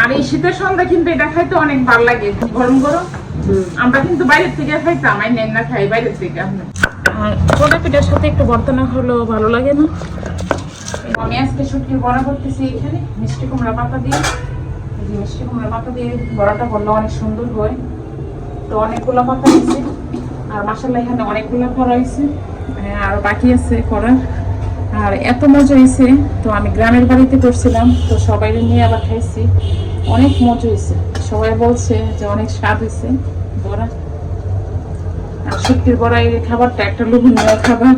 আর এই শীতের সন্ধ্যা কিন্তু এটা খাইতে অনেক ভালো লাগে, গরম গরম। আমরা কিন্তু বাইরের থেকে খাইতাম, আই নেন না খাই বাইরের থেকে। ছোটা পিঠার সাথে একটু ভর্তা না হলেও ভালো লাগে না। আমি আজকে শুটকির বড়া করতেছি এখানে মিষ্টি কুমড়া পাতা দিয়ে। মিষ্টি কুমড়া পাতা দিয়ে বড়াটা করলে অনেক সুন্দর হয়। তো অনেকগুলো পাতা নিয়েছি, আর মাশাআল্লাহ এখানে অনেকগুলো করা হয়েছে, আর বাকি আছে করার। আর এত মজা হয়েছে, তো আমি গ্রামের বাড়িতে করছিলাম, তো সবাই নিয়ে আবার খাইছি, অনেক মজা হয়েছে। সবাই বলছে যে অনেক স্বাদ হয়েছে বড়া। আর শুটকির বড়া এই খাবারটা একটা লোভনীয় খাবার।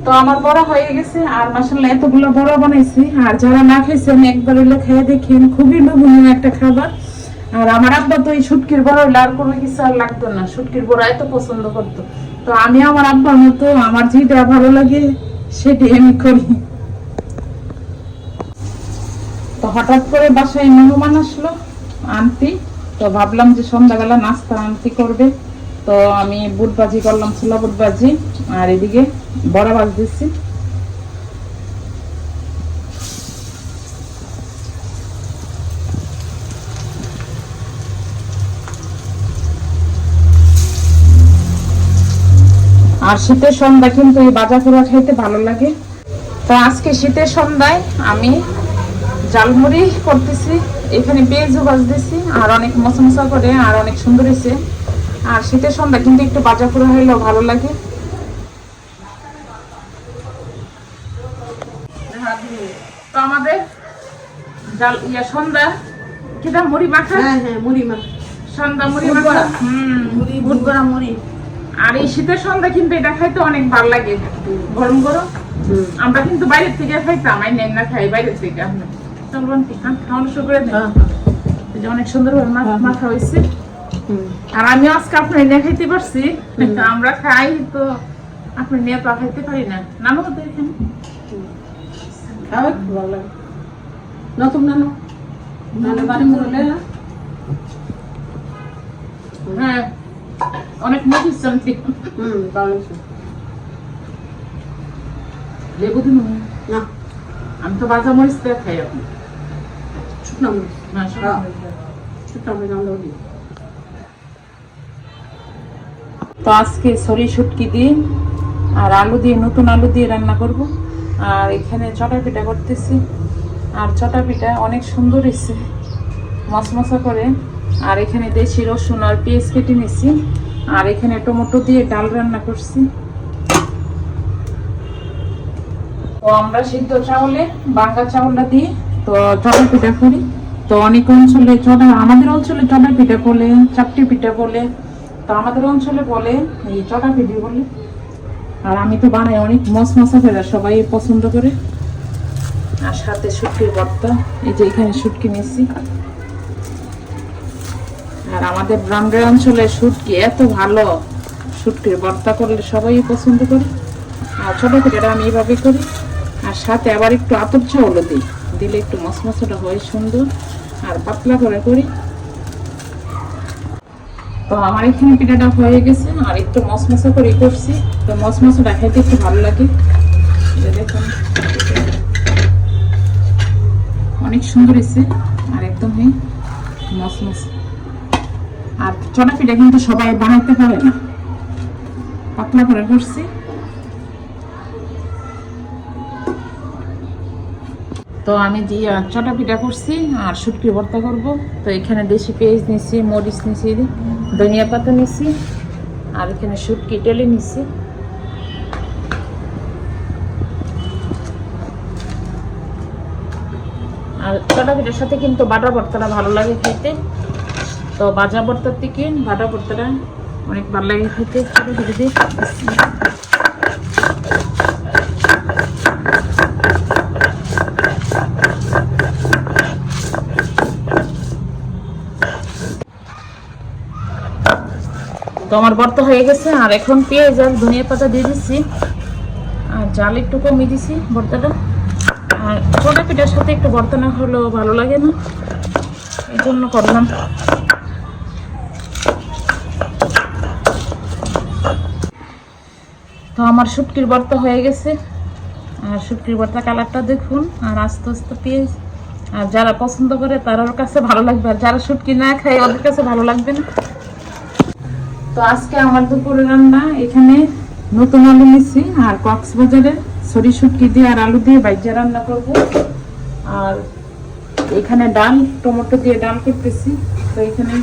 তো আমার বড় হয়ে গেছে, আর মাশাআল্লাহ এতগুলো বড় বানাইছি। আর যারা না খাইছেন একবার হইলে খেয়ে দেখেন, খুবই লোভনীয় একটা খাবার। আর আমার আব্বা তো এই শুটকির বড়া হইলে আর কোনো কিছু আর লাগতো না, শুটকির বড়া এত পছন্দ করতো। তো আমি আমার আব্বার মতো আমার যেটা ভালো লাগে সেটাই আমি করি। তো হঠাৎ করে বাসায় মেহমান আসলো আন্টি, তো ভাবলাম যে সন্ধ্যাবেলা নাস্তা আন্টি করবে। তো আমি বুট ভাজি করলাম, ছোলা বুট ভাজি, আর এদিকে বড়া ভাজতেছি। আর শীতের সন্ধ্যা কিন্তু এই ভাজা পোড়া খাইতে ভালো লাগে। তো আজকে শীতের সন্ধ্যায় আমি জালমুড়ি করতেছি, এখানে পেঁয়াজও ভাজতেছি, আর অনেক মশমশা করে, আর অনেক সুন্দর হয়েছে। আর শীতের সন্ধ্যা কিন্তু একটু ভাজা পোড়া হইলেও ভালো লাগে। তো আমাদের সন্ধ্যা কিটা মুড়ি মাখা, মুড়ি মাখা, সন্ধ্যা মুড়ি মাখা, বুট বড়া মুড়ি। আর এই শীতের সন্ধ্যা কিন্তু এটা খাইতে অনেক ভালো লাগে, গরম গরম। আমরা কিন্তু বাইরের থেকে খাইতাম, আই নেন না খাই বাইরের থেকে। খাওয়ানো শুরু করে দেন, অনেক সুন্দর ভাবে মাখা হয়েছে। আর আমি আজকে আপনি নিয়ে খাইতে পারছি, আমরা খাই তো আপনি নিয়ে তো খাইতে পারি না। নানু তো এখানে খাওয়া ভালো লাগে, নতুন নানু নানু বাড়ি মুরলে না। হ্যাঁ, অনেক মজা শান্তি। ভালো লেবু দিন না, আমি তো বাজা মরিচ দিয়ে খাই এখন। শুকনো মরিচ, না শুকনো মরিচ আমরা দিই। তো আজকে সরি শুটকি দিয়ে আর আলু দিয়ে, নতুন আলু দিয়ে রান্না করব। আর এখানে চটা পিঠা করতেছি, আর চটা পিঠা অনেক সুন্দর হয়েছে, মশমশা করে। আর এখানে দেশি রসুন আর পেঁয়াজ কেটে নিছি, আর এখানে টমেটো দিয়ে ডাল রান্না করছি। তো আমরা সিদ্ধ চাউলে, বাঙ্গা চাউলটা দিয়ে তো চটা পিঠা করি। তো অনেক অঞ্চলে চটা, আমাদের অঞ্চলে চটা পিঠা বলে, চাপটি পিঠা বলে, তো আমাদের অঞ্চলে বলে এই চটা পিঠা বলে। আর আমি তো বানাই অনেক মশমশা করে, সবাই পছন্দ করে। আর সাথে শুটকির ভর্তা, এই যে এখানে শুটকি নিয়েছি। আর আমাদের গ্রামের অঞ্চলে শুটকি এত ভালো, শুটকির ভর্তা করলে সবাই পছন্দ করে। আর ছোট পিঠাটা আমি এইভাবে করি, আর সাথে আবার একটু আতপ চাউলও দিই, দিলে একটু মশমশাটা হয় সুন্দর, আর পাতলা করে করি। তো আমার এখানে পিঠাটা হয়ে গেছে, আর একটু মশমশা করে করছি, তো মশমশাটা খেতে একটু ভালো লাগে। দেখুন অনেক সুন্দর হয়েছে, আর একদমই মশমশা। আর চটা পিঠা কিন্তু সবাই বানাইতে পারে না, পাতলা করে করছি। তো আমি দিয়ে চটা পিঠা করছি, আর শুটকি ভর্তা করব। তো এখানে দেশি পেঁয়াজ নিছি, মরিচ নিছি, ধনিয়া পাতা নিছি, আর এখানে শুটকি টেলে নিছি। আর চটা পিঠার সাথে কিন্তু বাটা ভর্তাটা ভালো লাগে খেতে। তো ভাজা ভর্তার থেকে বাটা ভর্তাটা অনেক ভালো লাগে খেতে। চটা পিঠা দিয়ে তো আমার ভর্তা হয়ে গেছে। আর এখন পেঁয়াজ আর ধনিয়া পাতা দিয়ে দিচ্ছি, আর জাল একটু কমিয়ে দিছি ভর্তাটা। আর চটা পিঠার সাথে একটু ভর্তা না হলেও ভালো লাগে না, এই জন্য করলাম। তো আমার শুটকির ভর্তা হয়ে গেছে। আর শুটকির ভর্তা কালারটা দেখুন, আর আস্তে আস্তে পেঁয়াজ। আর যারা পছন্দ করে তাদের কাছে ভালো লাগবে, আর যারা শুটকি না খায় ওদের কাছে ভালো লাগবে না। তো আজকে আমার দুপুরে রান্না, এখানে নতুন আলু নিচ্ছি আর কক্সবাজারের সরি শুটকি দিয়ে আর আলু দিয়ে ভাজা রান্না করব। আর এখানে ডাল, টমেটো দিয়ে ডাল করতেছি। তো এখানে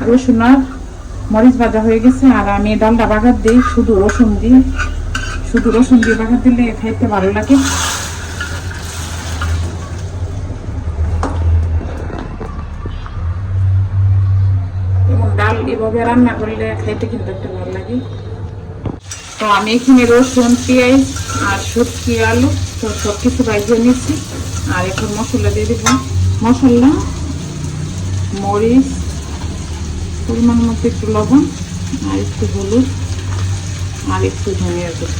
রসুন আর মরিচ ভাজা হয়ে গেছে। আর আমি ডালটা বাগার দিই শুধু রসুন দিয়ে বাগার দিলে খাইতে ভালো লাগে। এবং ডাল এভাবে রান্না করলে খাইতে কিন্তু একটা ভালো লাগে। তো আমি এখানে রসুন, পেঁয়াজ আর শুটকি, আলু তো সব কিছু ভাজিয়ে নিচ্ছি। আর এখন মশলা দিয়ে দেবো। মশলা, মরিচ, পরিমাণ মতো একটু লবণ, আর একটু হলুদ, আর একটু ধনিয়া গুঁড়ো।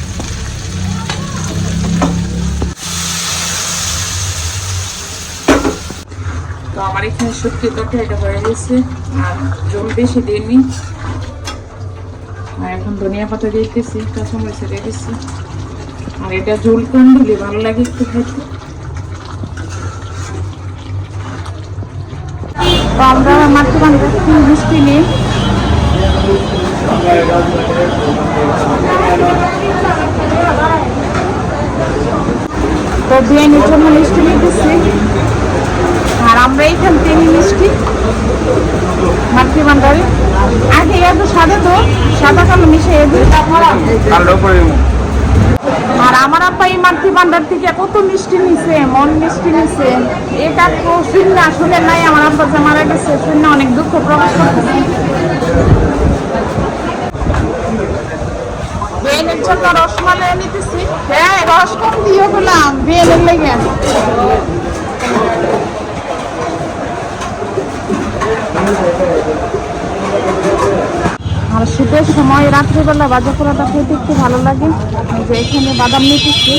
তো আমার এখানে শুটকি তরকারিটা হয়ে গেছে, আর জল বেশি দিইনি। আর এখন ধনিয়া পাতা দিতেছি, কাঁচামরিচ দিয়ে দিচ্ছি। আর এটা ঝোল কম দিলে ভালো লাগে একটু খেতে। তো আমরা মাটি বান্ধব মিষ্টি নিই। তো বিরিয়ানির জন্য মিষ্টি নিতেছি। আর আমরা এইখান থেকে মিষ্টি মাটি বান্ধারে আগে এত সাদা, তো সাদা কালো মিশে আর আমার আব্বা এই মাটি বান্ধার থেকে কত মিষ্টি নিছে, মন মিষ্টি নিছে। এটা তো শূন্য আসলে নাই, আমার আব্বা যে মারা গেছে শূন্য অনেক দুঃখ প্রকাশ করতেছে। বিয়েনের জন্য রসমালাই নিতেছি। হ্যাঁ, রস কম দিয়ে বললাম বিয়েনের লেগে। আর শীতের সময় রাত্রিবেলা ভাজা পোড়াটা খেতে একটু ভালো লাগে। যে এখানে বাদাম নিতেছি।